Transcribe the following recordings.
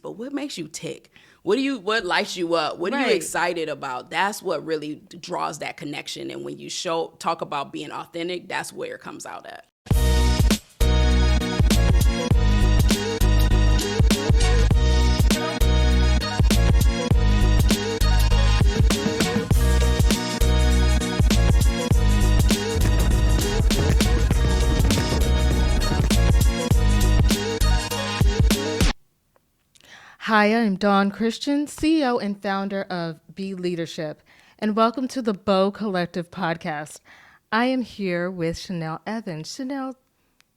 but what makes you tick? What lights you up? What are you excited about? That's what really draws that connection. And when you talk about being authentic, that's where it comes out at. Hi, I'm Dawn Christian, CEO and founder of Be Leadership, and welcome to the Bow Collective podcast. I am here with Shanel Evans. Shanel,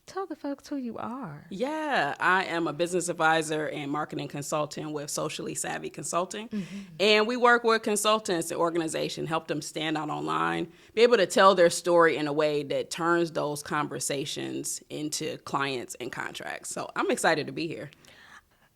tell the folks who you are. Yeah, I am a business advisor and marketing consultant with Socially Savvy Consulting. And we work with consultants and organizations, help them stand out online, be able to tell their story in a way that turns those conversations into clients and contracts. So I'm excited to be here.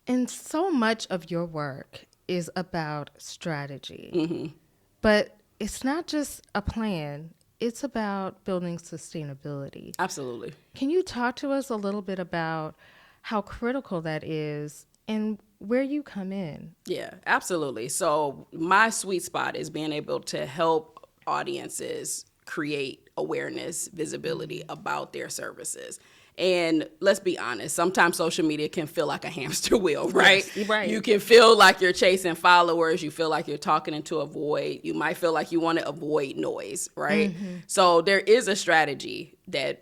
And so much of your work is about strategy. But it's not just a plan. It's about building sustainability. Absolutely. Can you talk to us a little bit about how critical that is and where you come in? Yeah, absolutely. So my sweet spot is being able to help audiences create awareness, visibility about their services. And let's be honest, sometimes social media can feel like a hamster wheel, right? Yes, right. You can feel like you're chasing followers. You feel like you're talking into a void. You might feel like you want to avoid noise, right? So there is a strategy that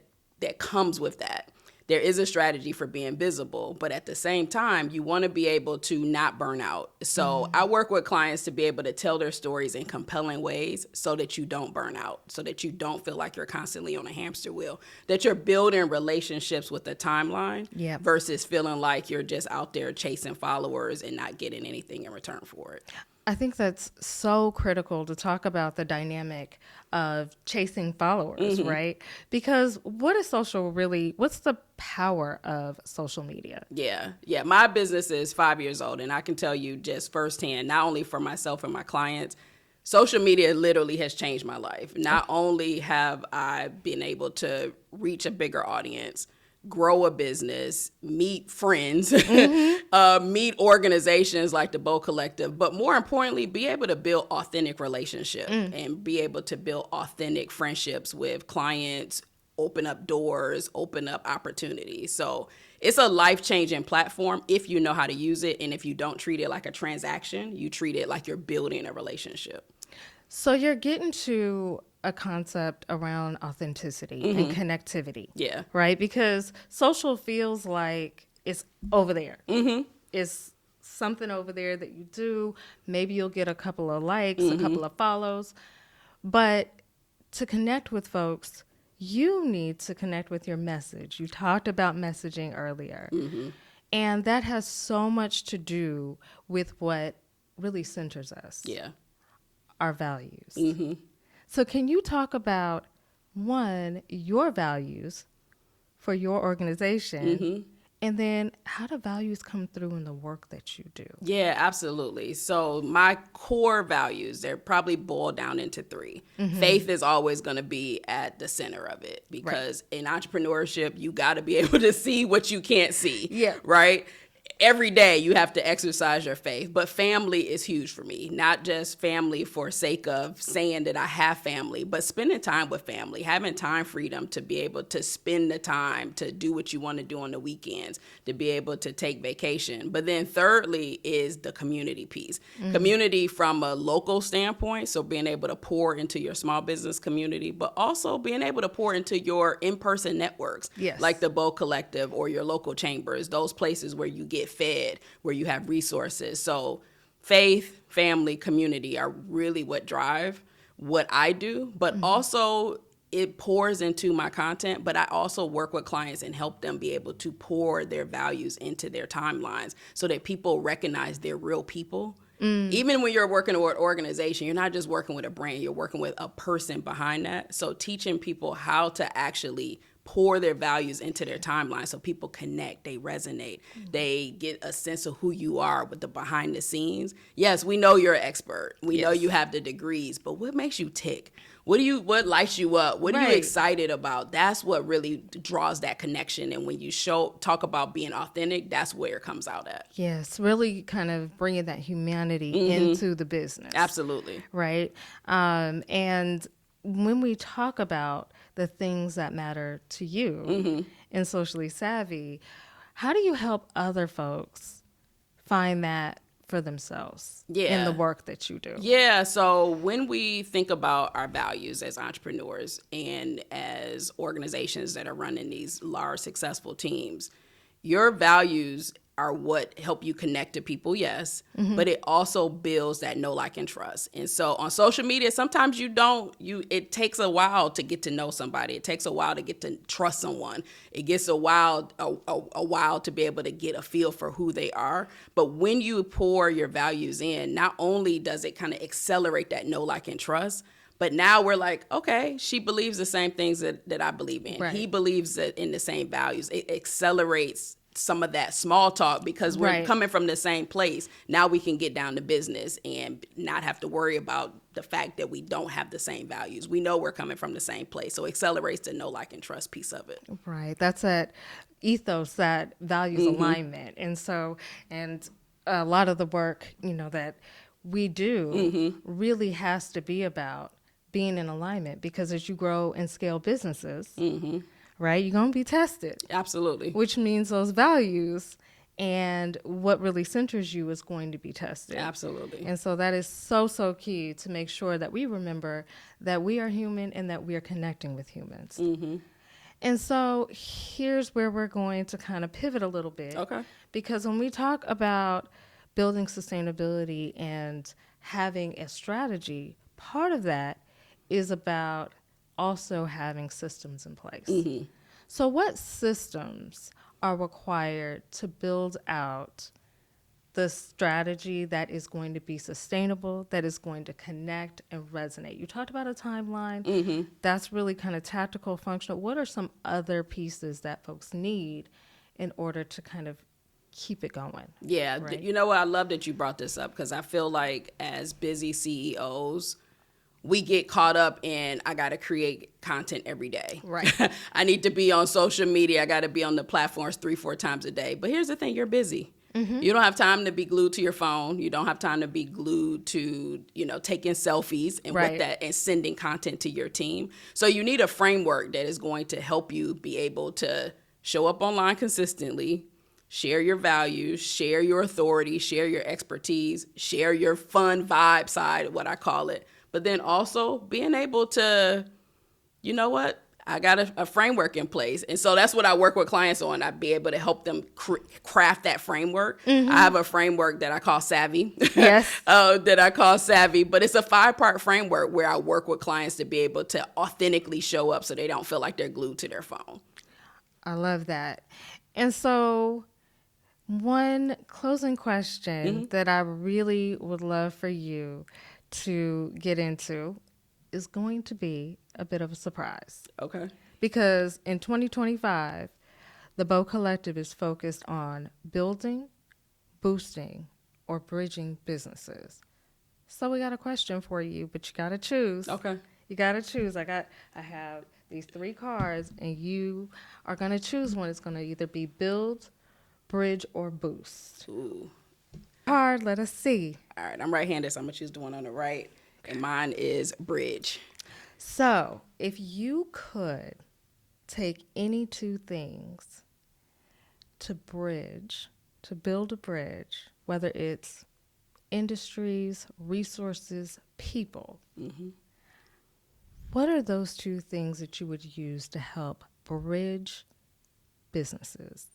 comes with that. There is a strategy for being visible, but at the same time, you want to be able to not burn out. So I work with clients to be able to tell their stories in compelling ways so that you don't burn out, so that you don't feel like you're constantly on a hamster wheel, that you're building relationships with a timeline versus feeling like you're just out there chasing followers and not getting anything in return for it. I think that's so critical to talk about the dynamic of chasing followers, right? Because what's the power of social media? Yeah. My business is 5 years old, and I can tell you just firsthand, not only for myself and my clients, social media literally has changed my life. Not only have I been able to reach a bigger audience, grow a business, meet friends, meet organizations like the Bow Collective, but more importantly, be able to build authentic relationships and be able to build authentic friendships with clients, open up doors, open up opportunities. So it's a life-changing platform if you know how to use it, and if you don't treat it like a transaction, you treat it like you're building a relationship. So you're getting to a concept around authenticity and connectivity. Yeah. Right? Because social feels like it's over there. It's something over there that you do. Maybe you'll get a couple of likes, a couple of follows. But to connect with folks, you need to connect with your message. You talked about messaging earlier. And that has so much to do with what really centers us. Yeah. Our values. So can you talk about, one, your values for your organization, and then how do values come through in the work that you do? Yeah, absolutely. So my core values, they're probably boiled down into three. Faith is always going to be at the center of it because in entrepreneurship, you got to be able to see what you can't see, right? Every day you have to exercise your faith, but family is huge for me. Not just family for sake of saying that I have family, but spending time with family, having time freedom to be able to spend the time to do what you want to do on the weekends, to be able to take vacation. But then thirdly is the community piece. Community from a local standpoint, so being able to pour into your small business community, but also being able to pour into your in-person networks, like the Bow Collective or your local chambers, those places where you get fed, where you have resources. So faith, family, community are really what drive what I do, but also it pours into my content, but I also work with clients and help them be able to pour their values into their timelines so that people recognize they're real people. Even when you're working with an organization, you're not just working with a brand, you're working with a person behind that. So teaching people how to actually pour their values into their timeline so people connect, they resonate, they get a sense of who you are with the behind the scenes. Yes, we know you're an expert. We know you have the degrees, but what makes you tick? What lights you up? What are you excited about? That's what really draws that connection. And when you talk about being authentic, that's where it comes out at. Yes, really kind of bringing that humanity into the business. Absolutely. Right. And when we talk about the things that matter to you in Socially Savvy, how do you help other folks find that for themselves in the work that you do? Yeah, so when we think about our values as entrepreneurs and as organizations that are running these large successful teams, your values are what help you connect to people, yes, but it also builds that know, like, and trust. And so on social media, sometimes it takes a while to get to know somebody. It takes a while to get to trust someone. It gets a while to be able to get a feel for who they are. But when you pour your values in, not only does it kind of accelerate that know, like, and trust, but now we're like, okay, she believes the same things that I believe in. Right. He believes in the same values. It accelerates some of that small talk because we're coming from the same place. Now we can get down to business and not have to worry about the fact that we don't have the same values. We know we're coming from the same place. So it accelerates the know, like, and trust piece of it. Right. That's that ethos, that values alignment. And so, and a lot of the work, that we do really has to be about being in alignment, because as you grow and scale businesses, right, you're going to be tested. Absolutely. Which means those values and what really centers you is going to be tested. Absolutely. And so that is so, so key to make sure that we remember that we are human and that we are connecting with humans. And so here's where we're going to kind of pivot a little bit. Okay. Because when we talk about building sustainability and having a strategy, part of that is about also having systems in place. So what systems are required to build out the strategy that is going to be sustainable, that is going to connect and resonate? You talked about a timeline. That's really kind of tactical, functional. What are some other pieces that folks need in order to kind of keep it going? Yeah, right? You know what? I love that you brought this up, because I feel like as busy CEOs, we get caught up in, I got to create content every day. Right. I need to be on social media. I got to be on the platforms 3-4 times a day. But here's the thing, you're busy. You don't have time to be glued to your phone. You don't have time to be glued to, taking selfies and and sending content to your team. So you need a framework that is going to help you be able to show up online consistently, share your values, share your authority, share your expertise, share your fun vibe side, what I call it. But then also being able to, you know what, I got a framework in place. And so that's what I work with clients on. I'd be able to help them craft that framework. I have a framework that I call Savvy. Yes. That I call Savvy. But it's a 5-part framework where I work with clients to be able to authentically show up so they don't feel like they're glued to their phone. I love that. And so one closing question that I really would love for you to get into is going to be a bit of a surprise. Okay. Because in 2025, the Bow Collective is focused on building, boosting, or bridging businesses. So we got a question for you, but you got to choose. Okay. You got to choose. I have these 3 cards, and you are going to choose one. It's going to either be build, bridge, or boost. Ooh. Card, let us see. All right, I'm right-handed, so I'm going to choose the one on the right, and mine is bridge. So if you could take any 2 things to bridge, to build a bridge, whether it's industries, resources, people, what are those 2 things that you would use to help bridge businesses?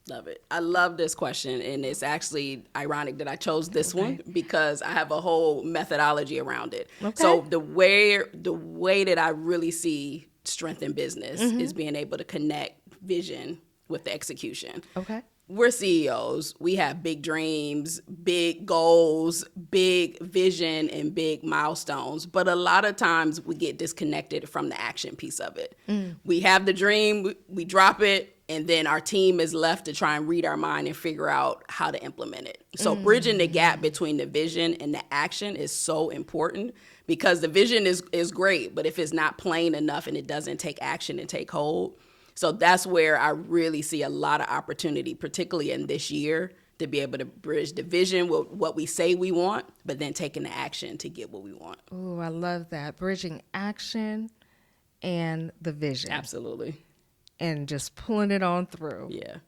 Love it. I love this question, and it's actually ironic that I chose this one because I have a whole methodology around it. Okay. So the way that I really see strength in business is being able to connect vision with the execution. Okay. we're CEOs. We have big dreams, big goals, big vision, and big milestones. But a lot of times we get disconnected from the action piece of it. We have the dream, we drop it, and then our team is left to try and read our mind and figure out how to implement it. So bridging the gap between the vision and the action is so important, because the vision is great, but if it's not plain enough and it doesn't take action and take hold. So that's where I really see a lot of opportunity, particularly in this year, to be able to bridge the vision with what we say we want, but then taking the action to get what we want. Oh, I love that. Bridging action and the vision. Absolutely. And just pulling it on through. Yeah.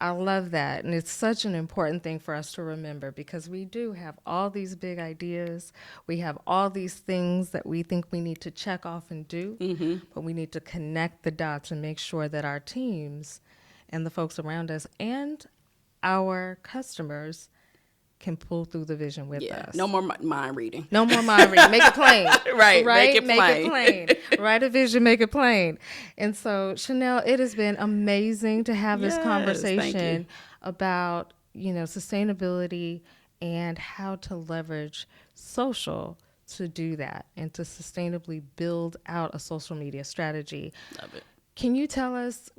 I love that. And it's such an important thing for us to remember, because we do have all these big ideas. We have all these things that we think we need to check off and do, but we need to connect the dots and make sure that our teams and the folks around us and our customers can pull through the vision with us. No more mind reading. No more mind reading. Make it plain. Right. Make it plain. Write a vision, make it plain. And so, Shanel, it has been amazing to have this conversation about, sustainability and how to leverage social to do that and to sustainably build out a social media strategy. Love it. Can you tell us,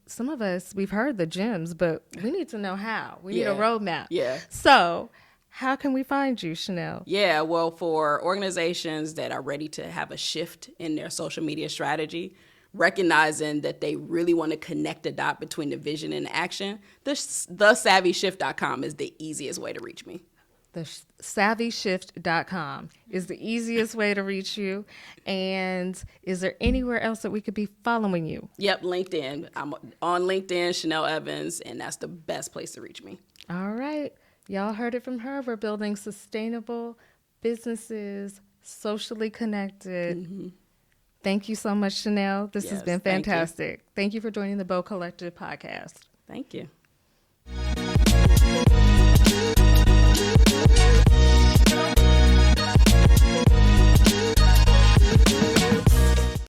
some of us, we've heard the gems, but we need to know how. We need a roadmap. Yeah. So how can we find you, Shanel? Yeah, well, for organizations that are ready to have a shift in their social media strategy, recognizing that they really want to connect the dot between the vision and the action, thesavvyshift.com is the easiest way to reach me. Thesavvyshift.com is the easiest way to reach you. And is there anywhere else that we could be following you? Yep, LinkedIn. I'm on LinkedIn, Shanel Evans, and that's the best place to reach me. All right. Y'all heard it from her. We're building sustainable businesses, socially connected. Thank you so much, Shanel. This has been fantastic. Thank you for joining the Bow Collective podcast. Thank you.